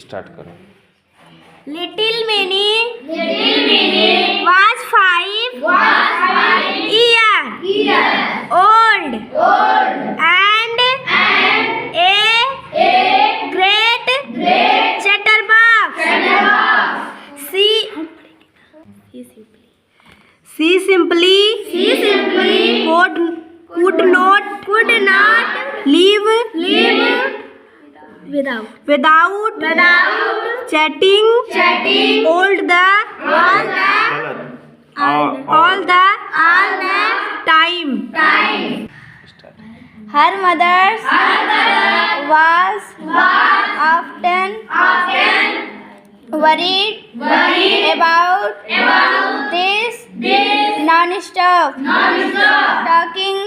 Start करो। Little Minnie was 5 years old and a great chatterbox. She simply could not live without chatting all the time. Her mother was often worried about this non-stop talking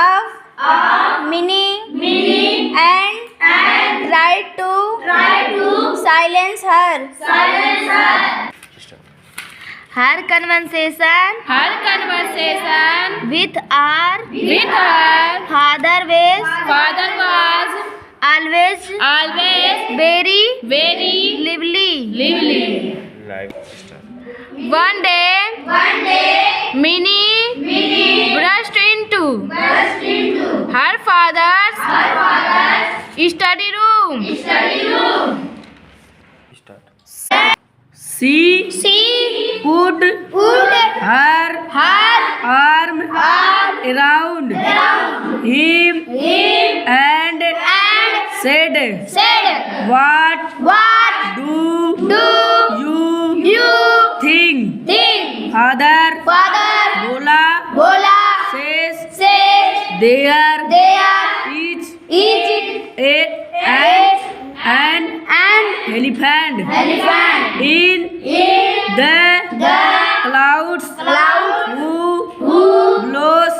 of Minnie and tried to silence her. Her conversation with her father was always very lively. Live start. One day, Minnie burst into her father's study room. Start. She put her arm around him and said, "What do you think? Father बोला, says there is an elephant in the clouds who blows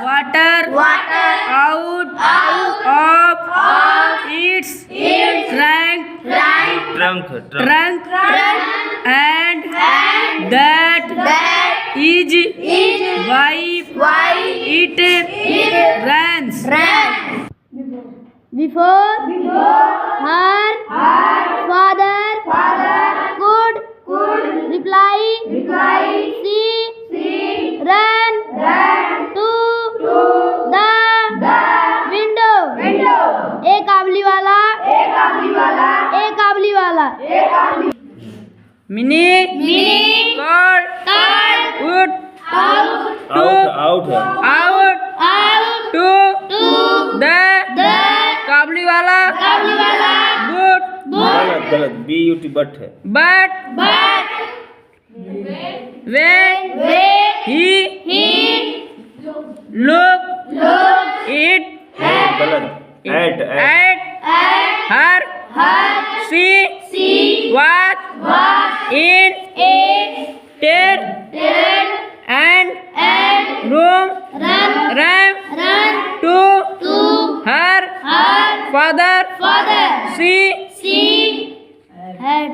water out of its trunk and that is why it runs." Before her father could reply, she ran to the window. एक काबली वाला Minnie called out to the काबली वाला गलत BUT but है। but when he looked गलत at her, she was in tears and ran to her father. She had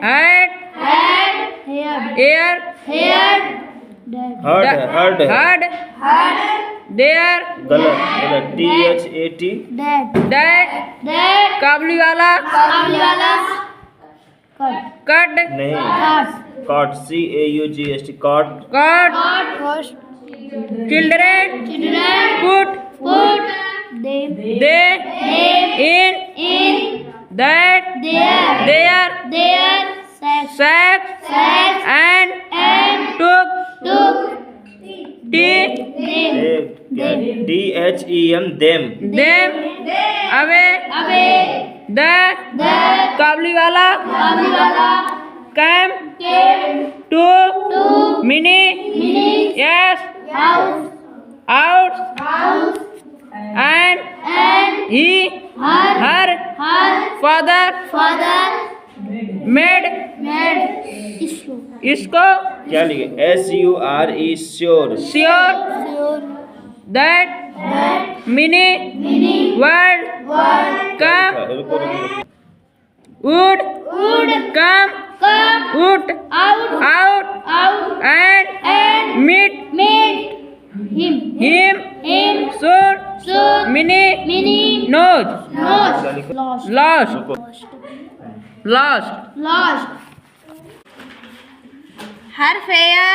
heard their गलत THAT that काबली वाला cut नहीं caught CAUGST caught children put them in that their sacks and took them away. The काबली वाला came to Minnie out and her father made इसको क्या लिखे SURE sure sure that Minnie would come out and meet him soon. Minnie knows lost Lost. lost. Her fear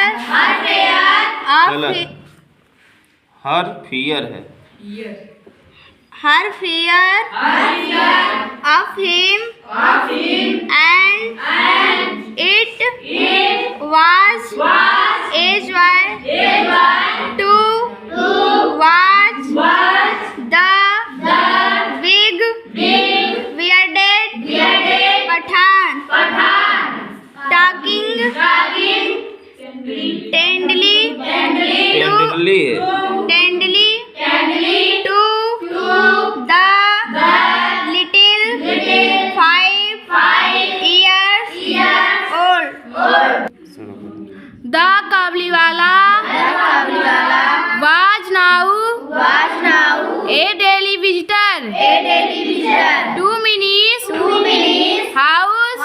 गलत. of her fear है. her fear of him and it was usual to watch the big bearded Pathan talking tenderly tenderly है. tenderly to the little 5 years old. The Kabliwala was now a daily visitor to Minnie's house.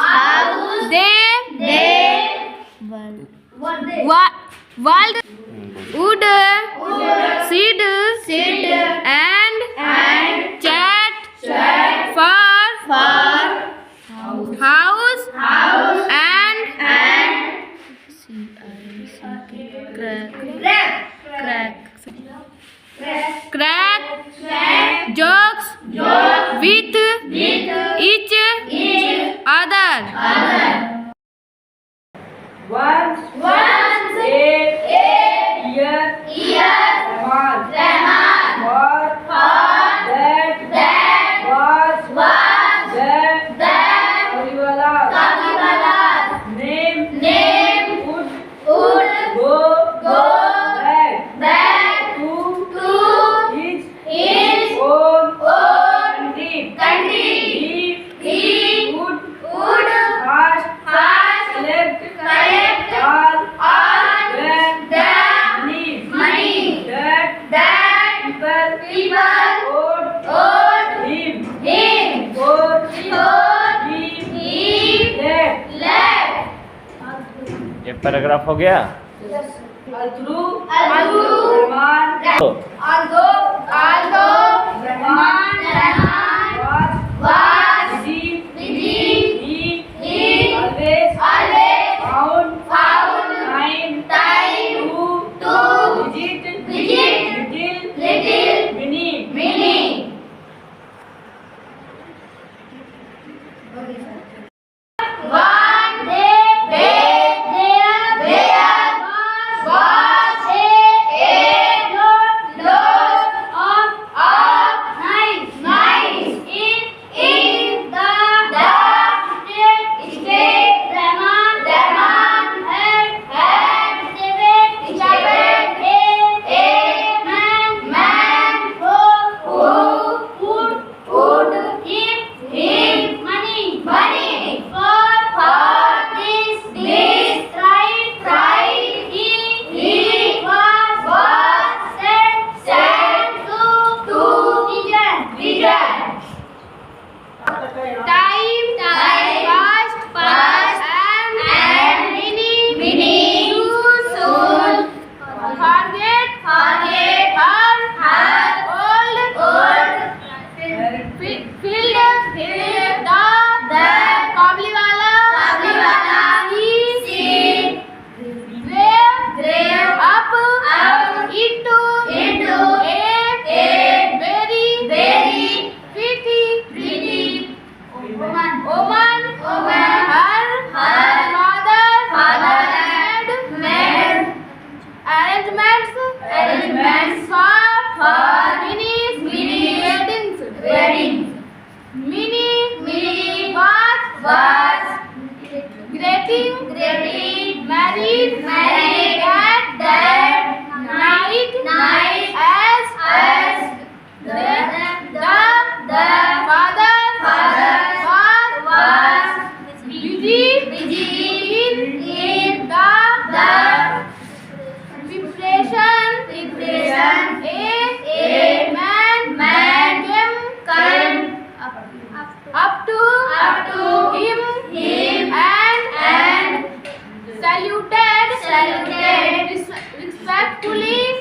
They would sit and chat for house and crack jokes with each other. Once a year Rahman for that was the Kabliwala's name would go back to his own country. He would fast collect all the money that people owed him before he left. ये paragraph हो गया. Although Rahman was busy, he always found time to visit little Minnie. One day there was a load of mice in the state. Rahman had seven a man who would give him money for this ride. He was sent to visit. Time passed and Minnie soon forget her old field. The Kabliwala she grew up into a very pretty woman. Her father had made arrangements for Minnie's wedding. Minnie was getting married that night as the father was busy in the preparation. A man came up to him and saluted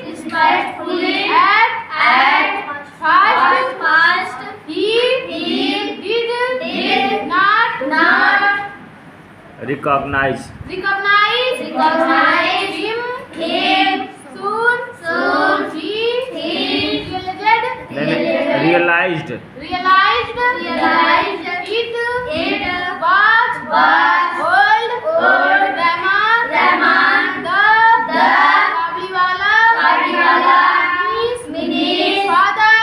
respectfully at first. He did not Recognize. Recognize him soon he Realized. realized it was old Rahman the Kabliwala his father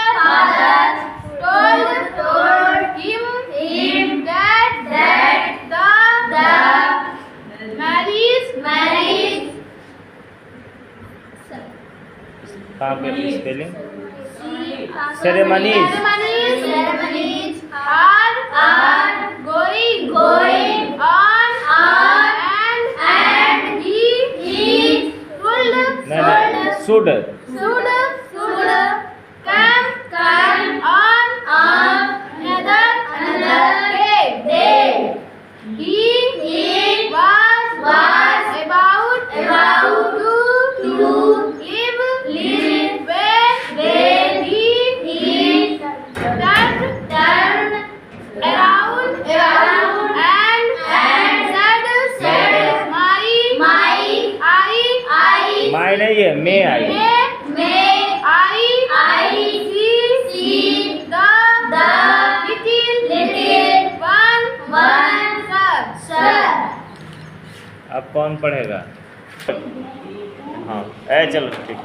told him that the marriage कहाँ पे spelling? Ceremonies are going on and he should come on another day. He was about to leave when he turned around and said, My नहीं है, may I. May I see the little one, sir? अब कौन पढ़ेगा? हाँ, चलो ठीक.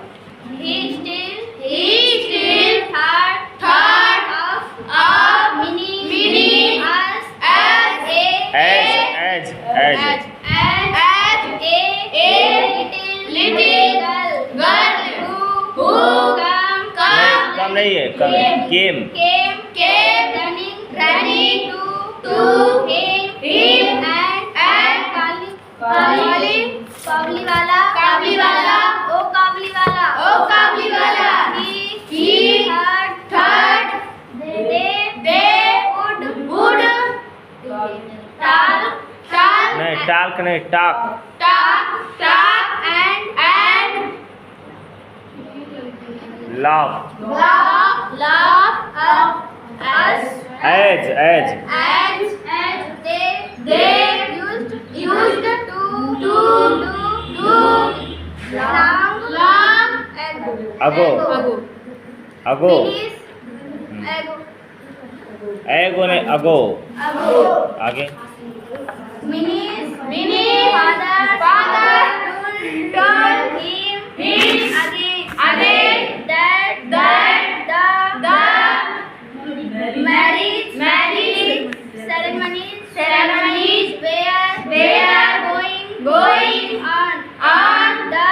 He still thought of meaning as a little girl who कम नहीं है, came. running to him and calling Kabliwala. He thought they would talk and laugh as they used to do long ago. Means Ago ने ago. आगे. Minnie's father told him again that the marriage ceremonies were going on the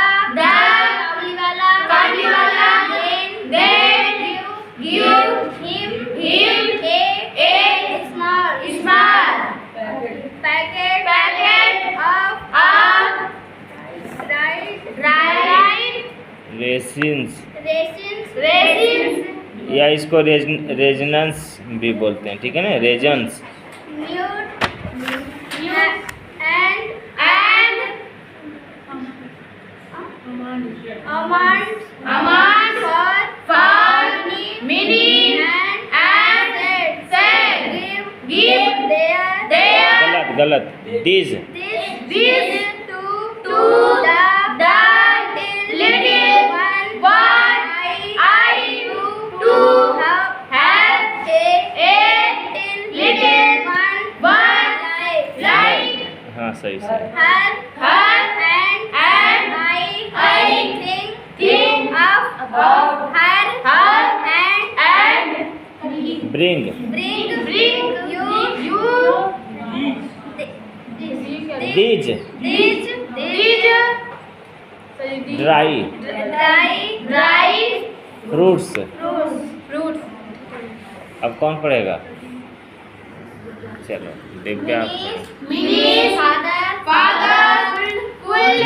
Kabliwala. Then give him a small packet of dried raisins. या इसको रेजनस भी बोलते हैं, ठीक है ना, रेजन्स. and almonds for Minnie and said give their गलत these to the little one. I to have a little one like हाँ सही. her and I think of her and bring you these dry fruits. अब कौन पढ़ेगा? चलो Divya. Minnie's father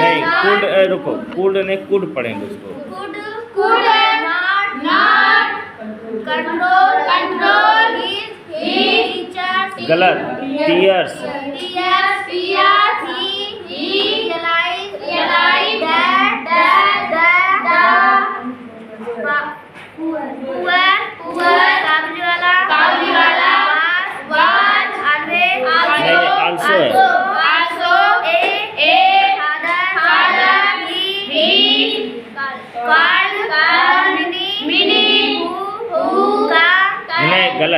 नहीं, could रुको, could ने could पढ़ेंगे उसको. could not control his teachers. गलत tears. He realized that the poor Kabliwala was also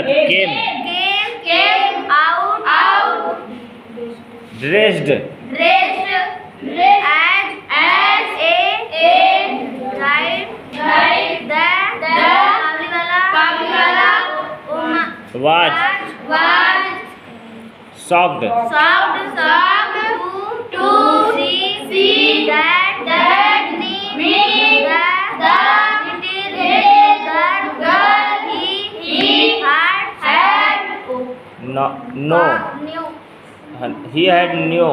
गलत, केम, came out dressed, dressed as a right the Kabuliwala was, was soft, shocked to see that meaning the little girl he had no, knew he had knew,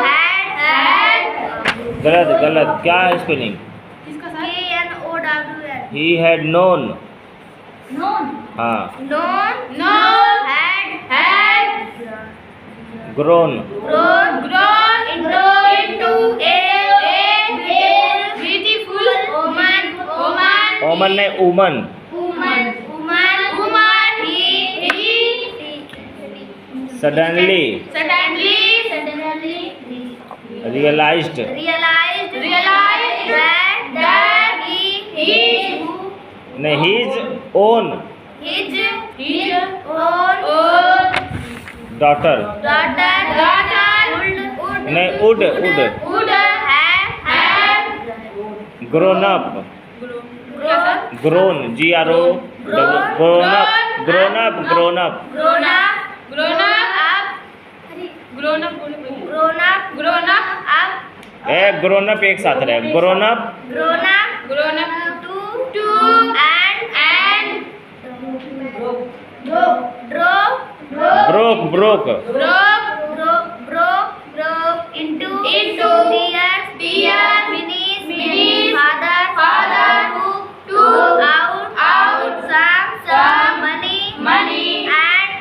had गलत गलत, क्या है स्पेलिंग? KNOWN he had known, हाँ, had grown, grown into a beautiful woman woman नहीं, woman, he suddenly, suddenly realized, realized that he नहीं, his own his own daughter, daughter नहीं, would would have grown up, grown, GRO, grown up, grown up a grown up एक साथ रहे, grown up, to and broke, broke into tears Minnie's father took out some money and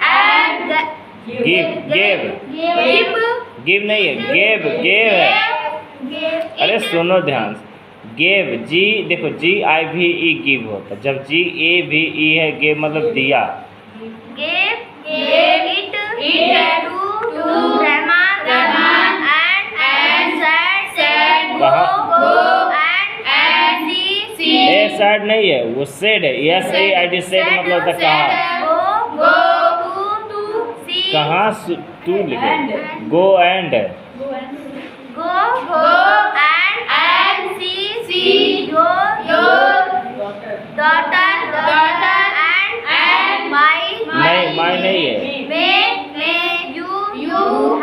give नहीं है, gave है, अरे सुनो ध्यान से, गेव, जी देखो, GIVE गिव होता है, जब GAVE है, गेव मतलब दिया, gave it to Grandma and said go and see A sad नहीं है, वो सेड है, SAID, सेड मतलब होता है कहाँ, go to see कहाँ, टू लिखे, go and, go and see your daughter and नहीं, माय नहीं है, may you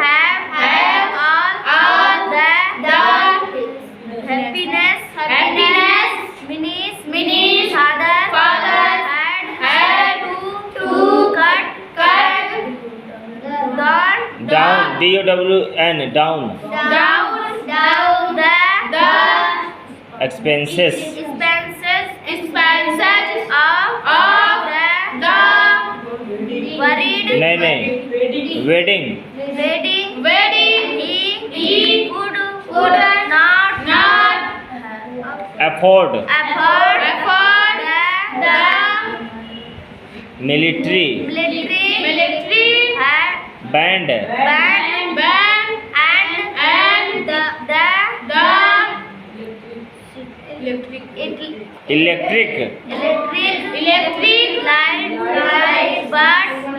have all the happiness Minnie's father had to cut down, DOWN, down, the expenses, expenses of the worried नहीं, wedding, wedding he could not afford, afford the military, military band, band and the electric, electric light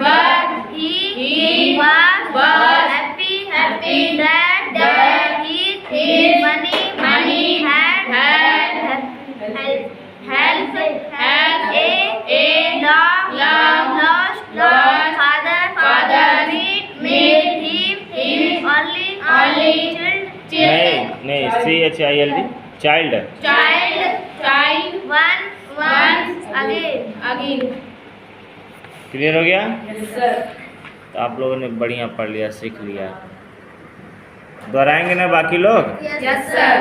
but he was happy that his money had helped a long lost father made him only नहीं, CHILD, child, child once again clear हो गया? Yes, sir. तो आप लोगों ने बढ़िया पढ़ लिया, सीख लिया, दोहराएंगे ना बाकी लोग? Yes, sir.